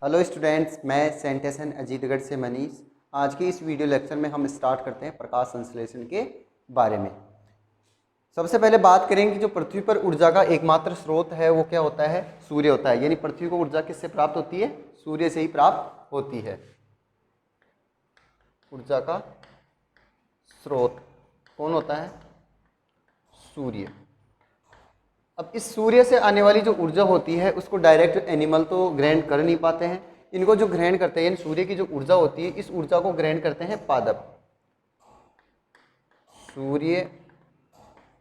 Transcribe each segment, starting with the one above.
Hello students, मैं Saint एसन अजीतगढ़ से मनीष। आज के इस वीडियो लेक्चर में हम स्टार्ट करते हैं प्रकाश संश्लेषण के बारे में। सबसे पहले बात करेंगे कि जो पृथ्वी पर ऊर्जा का एकमात्र स्रोत है वो क्या होता है? सूर्य होता है। यानी पृथ्वी को ऊर्जा किससे प्राप्त होती है? सूर्य से ही प्राप्त होती है। ऊर्जा का स्रोत कौन होता है? सूर्य। अब इस सूर्य से आने वाली जो ऊर्जा होती है उसको डायरेक्ट एनिमल तो ग्रहण कर नहीं पाते हैं। इनको जो ग्रहण करते हैं, यानी सूर्य की जो ऊर्जा होती है, इस ऊर्जा को ग्रहण करते हैं पादप। सूर्य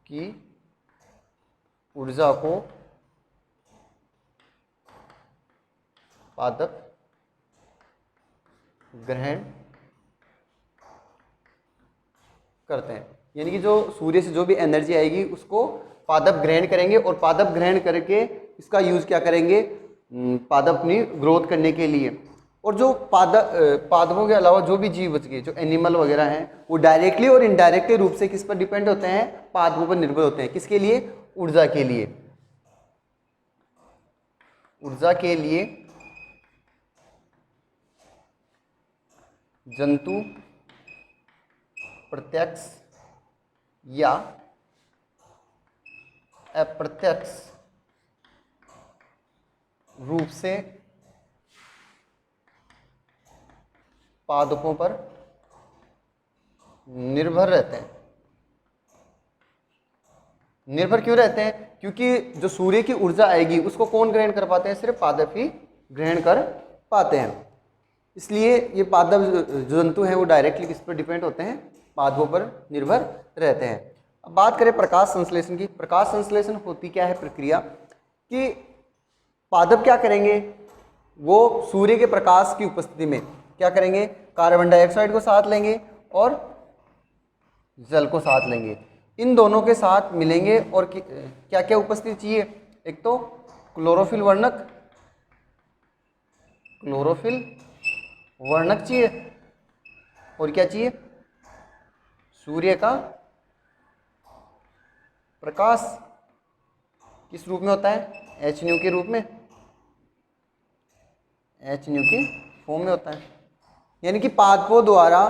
की ऊर्जा को पादप ग्रहण करते हैं। यानी कि जो सूर्य से जो भी एनर्जी आएगी उसको पादप ग्रहण करेंगे और पादप ग्रहण करके इसका यूज क्या करेंगे? पादप अपनी ग्रोथ करने के लिए। और जो पादपों के अलावा जो भी जीव बच गए, जो एनिमल वगैरह हैं, वो डायरेक्टली और इनडायरेक्टली रूप से किस पर डिपेंड होते हैं? पादपों पर निर्भर होते हैं। किसके लिए? ऊर्जा के लिए। ऊर्जा के लिए जंतु प्रत्यक्ष या अप्रत्यक्ष रूप से पादपों पर निर्भर रहते हैं। निर्भर क्यों रहते हैं? क्योंकि जो सूर्य की ऊर्जा आएगी उसको कौन ग्रहण कर पाते हैं? सिर्फ पादप ही ग्रहण कर पाते हैं। इसलिए ये पादप जो जंतु हैं वो डायरेक्टली किस पर डिपेंड होते हैं? पादपों पर निर्भर रहते हैं। अब बात करें प्रकाश संश्लेषण की। प्रकाश संश्लेषण होती क्या है प्रक्रिया कि पादप क्या करेंगे? वो सूर्य के प्रकाश की उपस्थिति में क्या करेंगे? कार्बन डाइऑक्साइड को साथ लेंगे और जल को साथ लेंगे। इन दोनों के साथ मिलेंगे और क्या क्या उपस्थिति चाहिए? एक तो क्लोरोफिल वर्णक, चाहिए। और क्या चाहिए? सूर्य का प्रकाश किस रूप में होता है? HNO के रूप में, HNO के फॉर्म में होता है। यानी कि पादपों द्वारा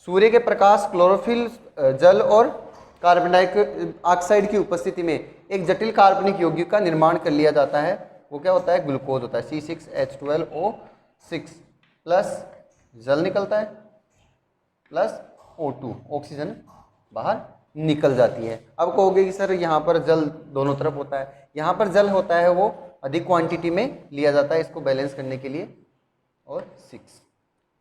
सूर्य के प्रकाश, क्लोरोफिल, जल और कार्बन डाइऑक्साइड की उपस्थिति में एक जटिल कार्बनिक यौगिक का निर्माण कर लिया जाता है। वो क्या होता है? ग्लूकोज होता है। C6H12O6 प्लस जल निकलता है प्लस O2, ऑक्सीजन बाहर निकल जाती है। अब कहोगे कि सर यहाँ पर जल दोनों तरफ होता है। यहाँ पर जल होता है वो अधिक क्वांटिटी में लिया जाता है इसको बैलेंस करने के लिए, और 6,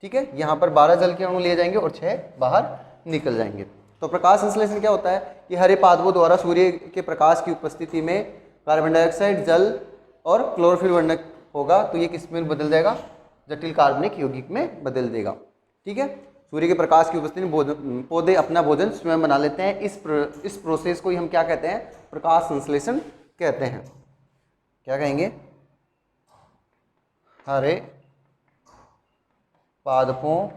ठीक है। यहाँ पर 12 जल के अणु लिए जाएंगे और 6 बाहर निकल जाएंगे। तो प्रकाश संश्लेषण क्या होता है कि हरे पादपों द्वारा सूर्य के प्रकाश की उपस्थिति में कार्बन डाइऑक्साइड, जल और क्लोरोफिल वर्णक होगा, तो ये किस में बदल जाएगा? जटिल कार्बनिक यौगिक में बदल देगा, ठीक है। सूर्य के प्रकाश की उपस्थिति में पौधे अपना भोजन स्वयं बना लेते हैं। इस प्रोसेस को ही हम क्या कहते हैं? प्रकाश संश्लेषण कहते हैं। क्या कहेंगे? हरे पादपों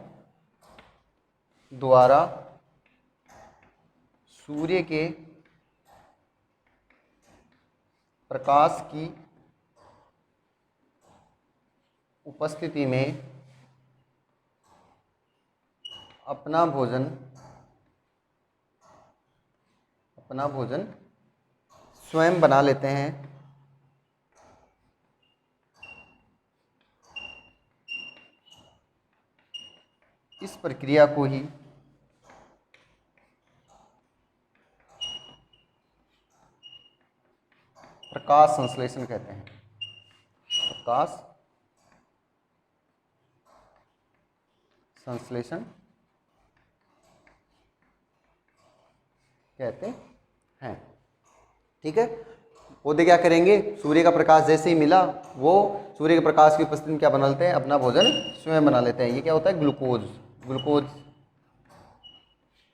द्वारा सूर्य के प्रकाश की उपस्थिति में अपना भोजन स्वयं बना लेते हैं। इस प्रक्रिया को ही प्रकाश संश्लेषण कहते हैं। प्रकाश संश्लेषण कहते हैं, ठीक है। पौधे क्या करेंगे? सूर्य का प्रकाश जैसे ही मिला, वो सूर्य के प्रकाश की उपस्थिति में क्या बना लेते हैं? अपना भोजन स्वयं बना लेते हैं। ये क्या होता है? ग्लूकोज।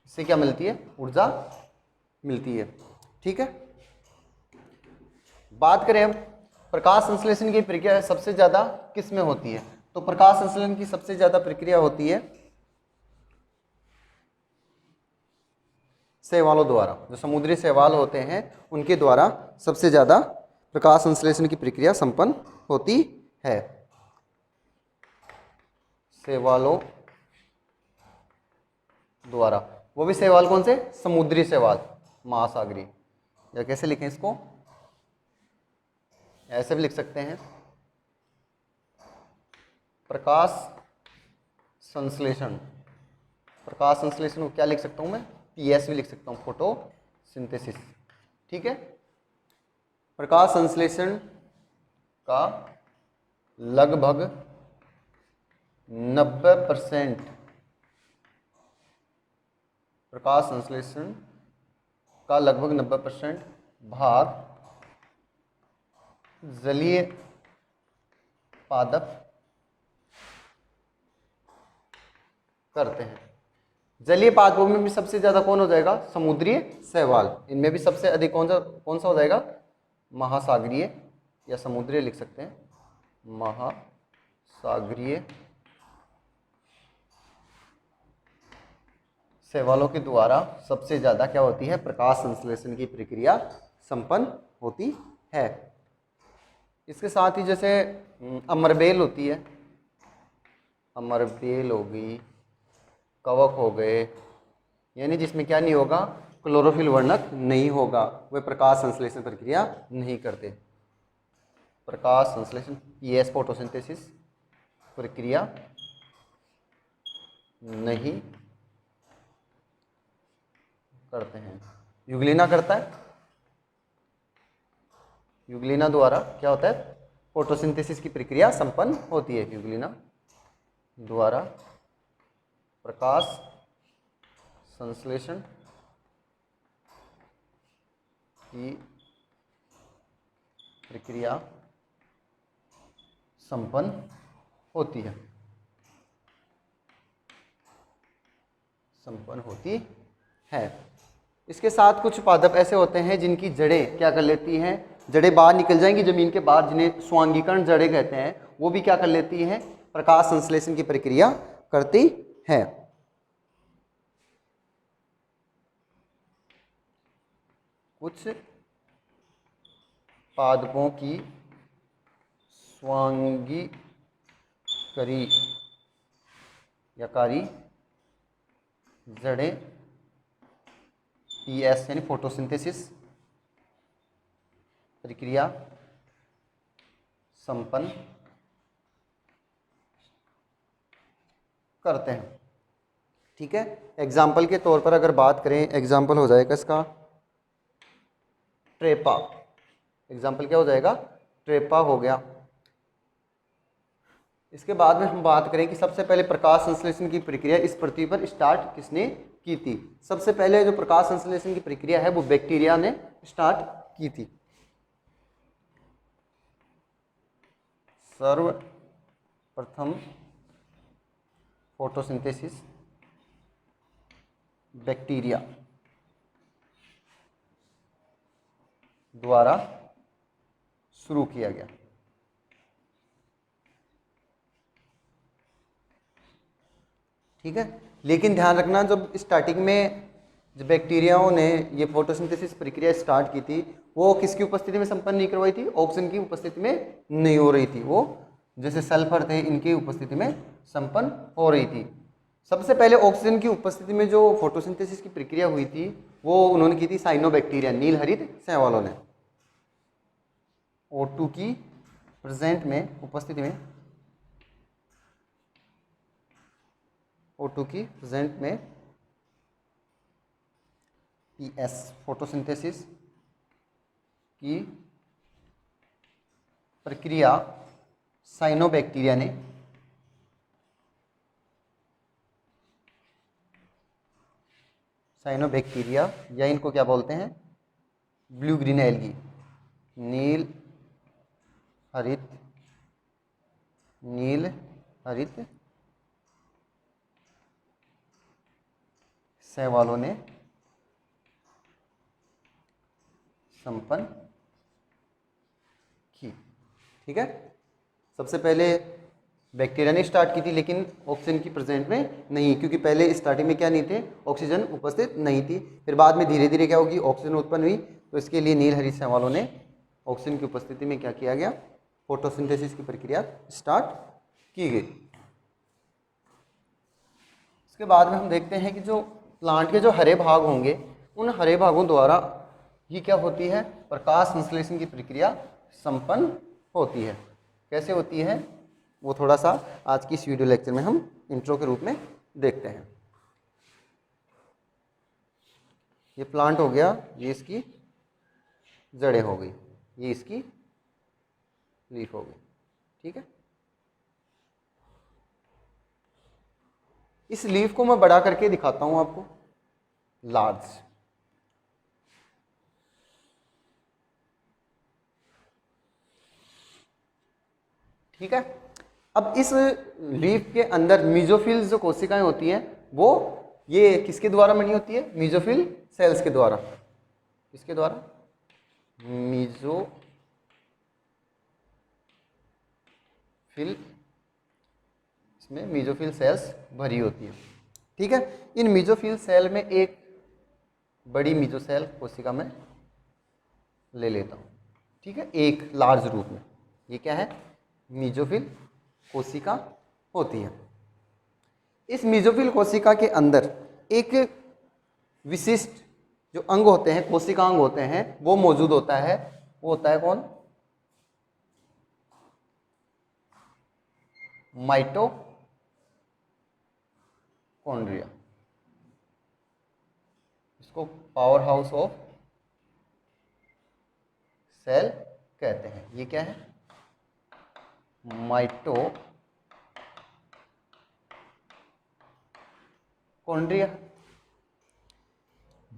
इससे क्या मिलती है? ऊर्जा मिलती है, ठीक है। बात करें अब प्रकाश संश्लेषण की प्रक्रिया सबसे ज्यादा किस में होती है? तो प्रकाश संश्लेषण की सबसे ज्यादा प्रक्रिया होती है शैवालों द्वारा। जो समुद्री शैवाल होते हैं उनके द्वारा सबसे ज़्यादा प्रकाश संश्लेषण की प्रक्रिया संपन्न होती है। शैवालों द्वारा। वो भी शैवाल कौन से? समुद्री शैवाल, महासागरीय। या कैसे लिखें इसको? ऐसे भी लिख सकते हैं, प्रकाश संश्लेषण। प्रकाश संश्लेषण को क्या लिख सकता हूं मैं? पीएस भी लिख सकता हूं, फोटोसिंथेसिस। ठीक है। प्रकाश संश्लेषण का लगभग 90%, प्रकाश संश्लेषण का लगभग 90% भाग जलीय पादप करते हैं। जलीय पादपों में भी सबसे ज्यादा कौन हो जाएगा? समुद्री शैवाल। इनमें भी सबसे अधिक कौन सा हो जाएगा? महासागरीय या समुद्री लिख सकते हैं, महासागरीय शैवालों के द्वारा सबसे ज्यादा क्या होती है? प्रकाश संश्लेषण की प्रक्रिया संपन्न होती है। इसके साथ ही जैसे अमरबेल होती है, अमरबेल हो गई, कवक हो गए, यानी जिसमें क्या नहीं होगा? क्लोरोफिल वर्णक नहीं होगा, वे प्रकाश संश्लेषण प्रक्रिया नहीं करते। प्रकाश संश्लेषण पीएस फोटोसिंथेसिस प्रक्रिया नहीं करते हैं। यूग्लिना करता है। यूग्लिना द्वारा क्या होता है? फोटोसिंथेसिस की प्रक्रिया संपन्न होती है। यूग्लिना द्वारा प्रकाश संश्लेषण की प्रक्रिया संपन्न होती है, संपन्न होती है। इसके साथ कुछ पादप ऐसे होते हैं जिनकी जड़ें क्या कर लेती हैं? जड़ें बाहर निकल जाएंगी जमीन के बाहर, जिन्हें स्वांगीकरण जड़ें कहते हैं। वो भी क्या कर लेती हैं? प्रकाश संश्लेषण की प्रक्रिया करती है। कुछ पादपों की स्वांगीकरी या कारी जड़ें पीएस यानी फोटोसिंथेसिस प्रक्रिया संपन्न करते हैं। ठीक है। एग्जाम्पल के तौर पर अगर बात करें, एग्जाम्पल हो जाएगा इसका ट्रेपा। एग्जाम्पल क्या हो जाएगा? ट्रेपा हो गया। इसके बाद में हम बात करें कि सबसे पहले प्रकाश संश्लेषण की प्रक्रिया इस पृथ्वी पर स्टार्ट किसने की थी? सबसे पहले जो प्रकाश संश्लेषण की प्रक्रिया है वो बैक्टीरिया ने स्टार्ट की थी। सर्वप्रथम फोटोसिंथेसिस बैक्टीरिया द्वारा शुरू किया गया। ठीक है। लेकिन ध्यान रखना, जब स्टार्टिंग में जब बैक्टीरियाओं ने ये फोटोसिंथेसिस प्रक्रिया स्टार्ट की थी, वो किसकी उपस्थिति में संपन्न नहीं करवाई थी? ऑक्सीजन की उपस्थिति में नहीं हो रही थी। वो जैसे सल्फर थे, इनकी उपस्थिति में संपन्न हो रही थी। सबसे पहले ऑक्सीजन की उपस्थिति में जो फोटोसिंथेसिस की प्रक्रिया हुई थी वो उन्होंने की थी साइनोबैक्टीरिया, नील हरित शैवालों ने। O2 की प्रेजेंट में उपस्थिति में, O2 की प्रेजेंट में पीएस फोटोसिंथेसिस की प्रक्रिया साइनोबैक्टीरिया ने साइनोबैक्टीरिया या इनको क्या बोलते हैं? ब्लू ग्रीन एल्गी, नील हरित शैवालों ने संपन्न की। ठीक है। सबसे पहले बैक्टीरिया ने स्टार्ट की थी, लेकिन ऑक्सीजन की प्रेजेंट में नहीं, क्योंकि पहले स्टार्टिंग में क्या नहीं थे? ऑक्सीजन उपस्थित नहीं थी। फिर बाद में धीरे धीरे क्या होगी? ऑक्सीजन उत्पन्न हुई, तो इसके लिए नील हरित शैवालों ने ऑक्सीजन की उपस्थिति में क्या किया गया? फोटोसिंथेसिस की प्रक्रिया स्टार्ट की गई। उसके बाद में हम देखते हैं कि जो प्लांट के जो हरे भाग होंगे उन हरे भागों द्वारा ही क्या होती है, प्रकाश संश्लेषण की प्रक्रिया संपन्न होती है। कैसे होती है वो थोड़ा सा आज की इस वीडियो लेक्चर में हम इंट्रो के रूप में देखते हैं। ये प्लांट हो गया, ये इसकी जड़ें हो गई, ये इसकी लीफ हो गई, ठीक है। इस लीफ को मैं बड़ा करके दिखाता हूं आपको, लार्ज। ठीक है। अब इस लीफ के अंदर मीजोफिल जो कोशिकाएं होती हैं वो ये किसके द्वारा बनी होती है, मीजोफिल सेल्स के द्वारा। किसके द्वारा, मीजोफिल, इसमें मीजोफिल सेल्स भरी होती है। ठीक है। इन मीजोफिल सेल में एक बड़ी मीजोसेल कोशिका में ले लेता हूं, ठीक है, एक लार्ज रूप में। ये क्या है, मीजोफिल कोशिका होती है। इस मीजोफिल कोशिका के अंदर एक विशिष्ट जो अंग होते हैं, कोशिका अंग होते हैं, वो मौजूद होता है। वो होता है कौन, माइटोकॉन्ड्रिया। इसको पावर हाउस ऑफ सेल कहते हैं। ये क्या है, माइटोकॉन्ड्रिया।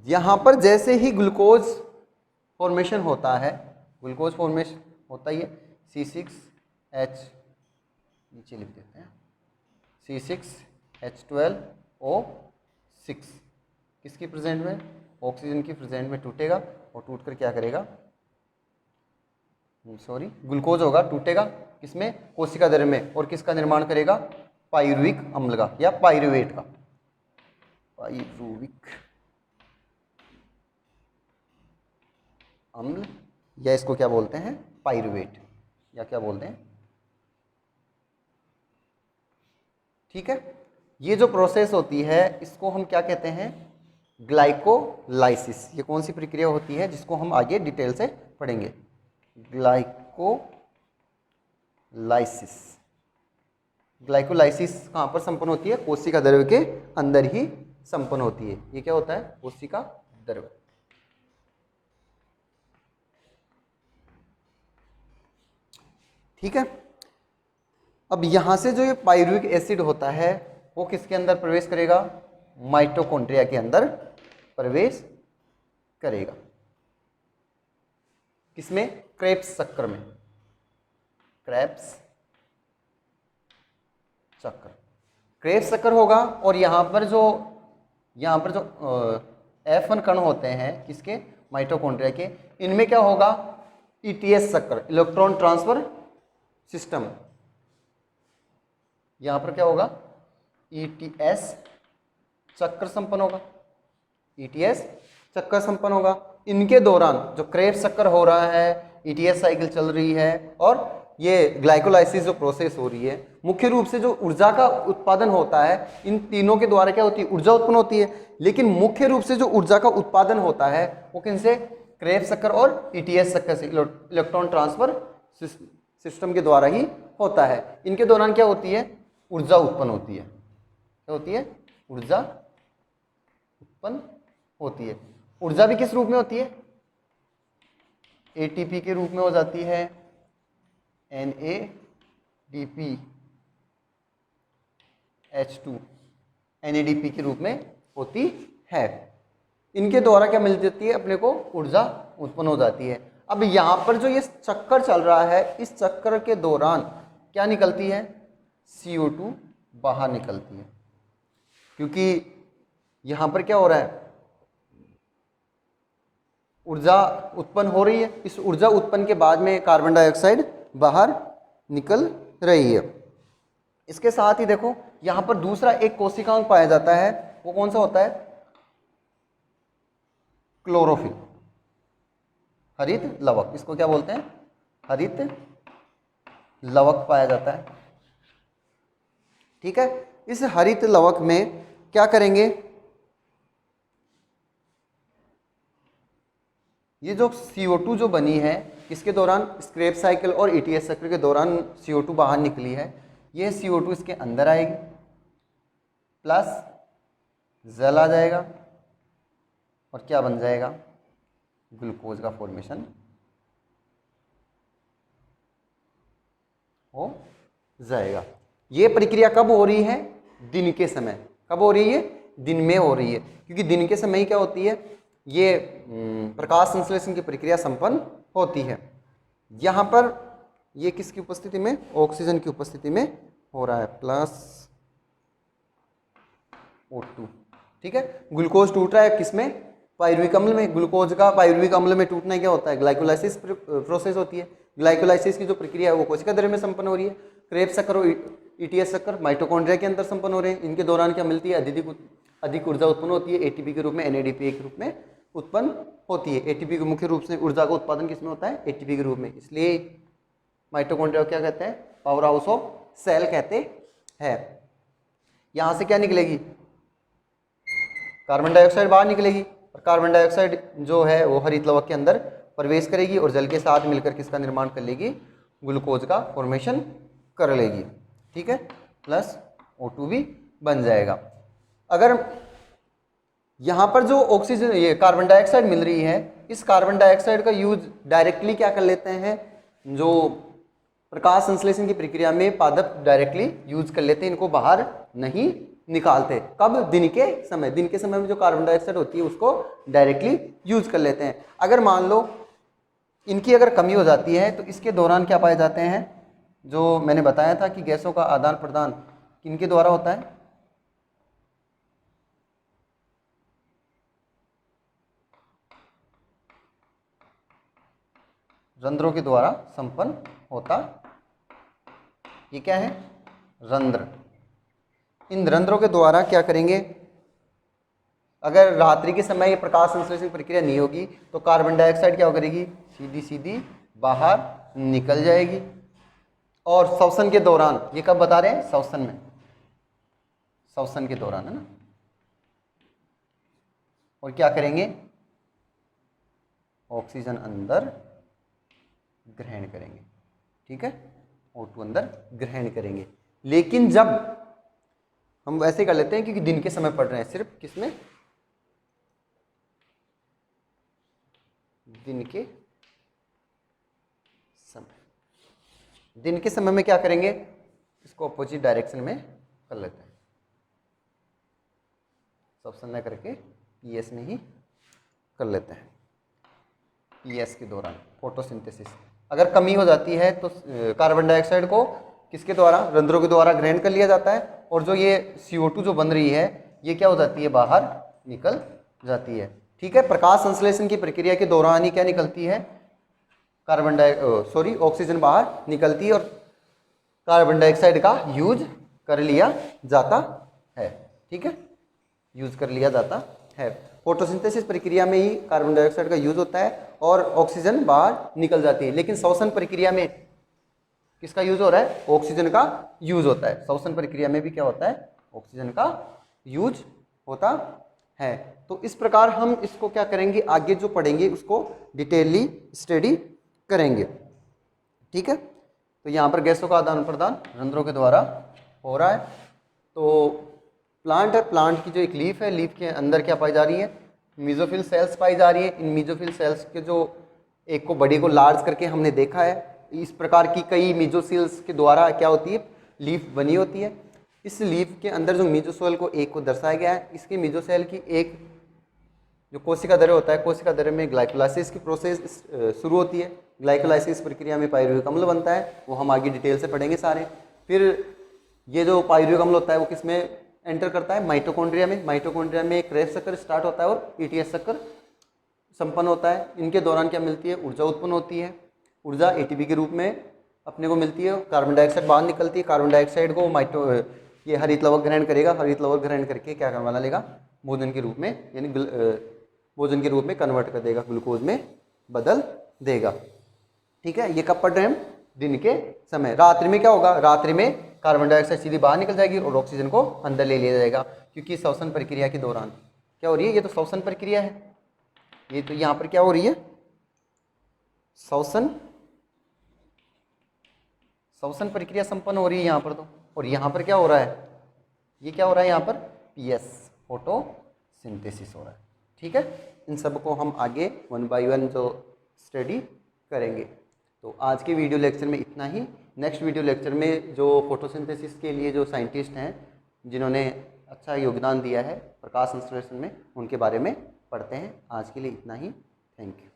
यहां पर जैसे ही ग्लूकोज फॉर्मेशन होता है, ग्लूकोज फॉर्मेशन होता ही है, C6H, नीचे लिख देते हैं, C6H12O6 किसकी प्रेजेंट में, ऑक्सीजन की प्रेजेंट में टूटेगा और टूटकर क्या करेगा, सॉरी, ग्लूकोज होगा, टूटेगा किसमें, कोशिका द्रव्य में, और किसका निर्माण करेगा, पाइरुविक अम्ल का या पाइरुवेट का, पाइरुविक अम्ल, या इसको क्या बोलते हैं, पाइरुवेट, या क्या बोलते हैं। ठीक है। ये जो प्रोसेस होती है इसको हम क्या कहते हैं, ग्लाइकोलाइसिस। ये कौन सी प्रक्रिया होती है जिसको हम आगे डिटेल से पढ़ेंगे, ग्लाइकोलाइसिस। ग्लाइकोलाइसिस कहाँ पर संपन्न होती है, कोशिका द्रव्य के अंदर ही संपन्न होती है। ये क्या होता है, कोशिका द्रव्य। ठीक है। अब यहां से जो ये पाइरुविक एसिड होता है वो किसके अंदर प्रवेश करेगा, माइटोकॉन्ड्रिया के अंदर प्रवेश करेगा। किसमें, क्रेब्स चक्र में, क्रेब्स चक्र, क्रेब्स चक्र होगा। और यहाँ पर जो F1 कण होते हैं किसके, माइटोकॉन्ड्रिया के, इनमें क्या होगा, ETS चक्र, इलेक्ट्रॉन ट्रांसफर सिस्टम। यहां पर क्या होगा, ETS चक्र संपन्न होगा, ETS चक्र संपन्न होगा। इनके दौरान जो क्रेब्स चक्र हो रहा है, ETS साइकिल चल रही है और ये ग्लाइकोलाइसिस जो प्रोसेस हो रही है, मुख्य रूप से जो ऊर्जा का उत्पादन होता है इन तीनों के द्वारा क्या होती है, ऊर्जा उत्पन्न होती है। लेकिन मुख्य रूप से जो ऊर्जा का उत्पादन होता है वो किनसे, क्रेब्स चक्र और ETS चक्र से, इलेक्ट्रॉन ट्रांसफर सिस्टम के द्वारा ही होता है। इनके दौरान क्या होती है, ऊर्जा उत्पन्न होती है। क्या होती है, ऊर्जा उत्पन्न होती है। ऊर्जा भी किस रूप में होती है, ATP के रूप में हो जाती है, NADPH2 NADP के रूप में होती है। इनके द्वारा क्या मिल जाती है, अपने को ऊर्जा उत्पन्न हो जाती है। अब यहां पर जो ये चक्कर चल रहा है, इस चक्कर के दौरान क्या निकलती है, CO2 बाहर निकलती है। क्योंकि यहां पर क्या हो रहा है, ऊर्जा उत्पन्न हो रही है, इस ऊर्जा उत्पन्न के बाद में कार्बन डाइऑक्साइड बाहर निकल रही है। इसके साथ ही देखो यहां पर दूसरा एक कोशिकांग पाया जाता है, वो कौन सा होता है, क्लोरोफिल, हरित लवक। इसको क्या बोलते हैं, हरित लवक पाया जाता है। ठीक है। इस हरित लवक में क्या करेंगे, ये जो CO2 जो बनी है किसके दौरान, स्क्रैप साइकिल और ETS चक्र के दौरान CO2 बाहर निकली है, ये CO2 इसके अंदर आएगी प्लस जल आ जाएगा और क्या बन जाएगा, ग्लूकोज का फॉर्मेशन हो जाएगा। ये प्रक्रिया कब हो रही है, दिन के समय। कब हो रही है, दिन में हो रही है, क्योंकि दिन के समय ही क्या होती है, ये प्रकाश संश्लेषण की प्रक्रिया संपन्न होती है। यहाँ पर ये किसकी उपस्थिति में, ऑक्सीजन की उपस्थिति में हो रहा है, प्लस O2। ठीक है, ग्लूकोज टूट रहा है किसमें, पायरुविक अम्ल में। ग्लूकोज का पायरुविक अम्ल में टूटना क्या होता है, ग्लाइकोलाइसिस प्रोसेस होती है। ग्लाइकोलाइसिस की जो प्रक्रिया है वो कोशिका द्रव्य में संपन्न हो रही है। क्रेब्स चक्र और ETS चक्र माइटोकॉन्ड्रिया के अंदर संपन्न हो रहे हैं। इनके दौरान क्या मिलती है, अधिक ऊर्जा उत्पन्न होती है, ATP के रूप में, NADPH के रूप में उत्पन्न होती है। ATP के मुख्य रूप से ऊर्जा का उत्पादन किसमें होता है, ATP के रूप में। इसलिए माइटोकॉन्ड्रिया को क्या कहते हैं, पावर हाउस ऑफ सेल कहते हैं। यहाँ से क्या निकलेगी, कार्बन डाइऑक्साइड बाहर निकलेगी और कार्बन डाइऑक्साइड जो है वो हरित लवक के अंदर प्रवेश करेगी और जल के साथ मिलकर किसका निर्माण कर लेगी, ग्लूकोज का फॉर्मेशन कर लेगी। ठीक है, प्लस O2 भी बन जाएगा। अगर यहाँ पर जो ऑक्सीजन, ये कार्बन डाइऑक्साइड मिल रही है, इस कार्बन डाइऑक्साइड का यूज डायरेक्टली क्या कर लेते हैं, जो प्रकाश संश्लेषण की प्रक्रिया में पादप डायरेक्टली यूज कर लेते हैं, इनको बाहर नहीं निकालते। कब, दिन के समय। दिन के समय में जो कार्बन डाइऑक्साइड होती है उसको डायरेक्टली यूज कर लेते हैं। अगर मान लो इनकी अगर कमी हो जाती है तो इसके दौरान क्या पाए जाते हैं, जो मैंने बताया था कि गैसों का आदान प्रदान किनके द्वारा होता है, रंध्रों के द्वारा संपन्न होता। ये क्या है, रंध्र। इन रंध्रों के द्वारा क्या करेंगे, अगर रात्रि के समय ये प्रकाश संश्लेषण प्रक्रिया नहीं होगी तो कार्बन डाइऑक्साइड क्या करेगी, सीधी सीधी बाहर निकल जाएगी। और श्वसन के दौरान, ये कब बता रहे हैं, श्वसन में, श्वसन के दौरान है ना। और क्या करेंगे, ऑक्सीजन अंदर ग्रहण करेंगे। ठीक है, O2 अंदर ग्रहण करेंगे। लेकिन जब हम वैसे कर लेते हैं क्योंकि दिन के समय पढ़ रहे हैं, सिर्फ किसमें, दिन के समय। दिन के समय में क्या करेंगे, इसको अपोजिट डायरेक्शन में कर लेते हैं, श्वसन न करके PS में ही कर लेते हैं। PS के दौरान फोटोसिंथेसिस अगर कमी हो जाती है तो कार्बन डाइऑक्साइड को किसके द्वारा, रंध्रों के द्वारा ग्रहण कर लिया जाता है और जो ये CO2 जो बन रही है ये क्या हो जाती है, बाहर निकल जाती है। ठीक है, प्रकाश संश्लेषण की प्रक्रिया के दौरान ही क्या निकलती है, ऑक्सीजन बाहर निकलती है और कार्बन डाइऑक्साइड का यूज कर लिया जाता है। ठीक है, यूज कर लिया जाता है। फोटोसिंथेसिस प्रक्रिया में ही कार्बन डाइऑक्साइड का यूज होता है और ऑक्सीजन बाहर निकल जाती है। लेकिन श्वसन प्रक्रिया में किसका यूज हो रहा है, ऑक्सीजन का यूज होता है। श्वसन प्रक्रिया में भी क्या होता है, ऑक्सीजन का यूज होता है। तो इस प्रकार हम इसको क्या करेंगे, आगे जो पढ़ेंगे उसको डिटेलली स्टडी करेंगे। ठीक है, तो यहाँ पर गैसों का आदान प्रदान रंध्रों के द्वारा हो रहा है। तो प्लांट है, प्लांट की जो एक लीफ है, लीफ के अंदर क्या पाई जा रही है, मीजोफिल सेल्स पाई जा रही है। इन मीजोफिल सेल्स के जो एक को बड़ी को लार्ज करके हमने देखा है, इस प्रकार की कई मीजोसेल्स के द्वारा क्या होती है, लीफ बनी होती है। इस लीफ के अंदर जो मीजोसेल को एक को दर्शाया गया है, इसके मीजोसेल की एक जो कोशिका द्रव्य होता है, कोशिका द्रव्य में ग्लाइकोलाइसिस की प्रोसेस शुरू होती है। ग्लाइकोलाइसिस प्रक्रिया में पायरुविक अम्ल बनता है, वो हम आगे डिटेल से पढ़ेंगे सारे। फिर ये जो पायरुविक अम्ल होता है वो किस में एंटर करता है, माइटोकॉन्ड्रिया में। माइटोकॉन्ड्रिया में क्रेब्स चक्र स्टार्ट होता है और ETS चक्र संपन्न होता है। इनके दौरान क्या मिलती है, ऊर्जा उत्पन्न होती है। ऊर्जा ATP के रूप में अपने को मिलती है। कार्बन डाइऑक्साइड बाहर निकलती है। कार्बन डाइऑक्साइड को ये हरित लवक ग्रहण करेगा। हरित लवक ग्रहण करके क्या करने लेगा, भोजन के रूप में, यानी भोजन के रूप में कन्वर्ट कर देगा, ग्लूकोज में बदल देगा। ठीक है, ये कब पढ़ रहे हैं हम, दिन के समय। रात्रि में क्या होगा, रात्रि में कार्बन डाइऑक्साइड सीधी बाहर निकल जाएगी और ऑक्सीजन को अंदर ले लिया जाएगा। क्योंकि श्वसन प्रक्रिया के दौरान क्या हो रही है, ये तो श्वसन प्रक्रिया है, ये तो यहाँ पर क्या हो रही है, श्वसन प्रक्रिया संपन्न हो रही है यहाँ पर तो। और यहाँ पर क्या हो रहा है, ये क्या हो रहा है यहाँ पर, पीएस फोटोसिंथेसिस हो रहा है। ठीक है, इन सब को हम आगे 1 बाय 1 जो स्टडी करेंगे। तो आज के वीडियो लेक्चर में इतना ही। नेक्स्ट वीडियो लेक्चर में जो फोटोसिंथेसिस के लिए जो साइंटिस्ट हैं जिन्होंने अच्छा योगदान दिया है प्रकाश संश्लेषण में, उनके बारे में पढ़ते हैं। आज के लिए इतना ही, थैंक यू।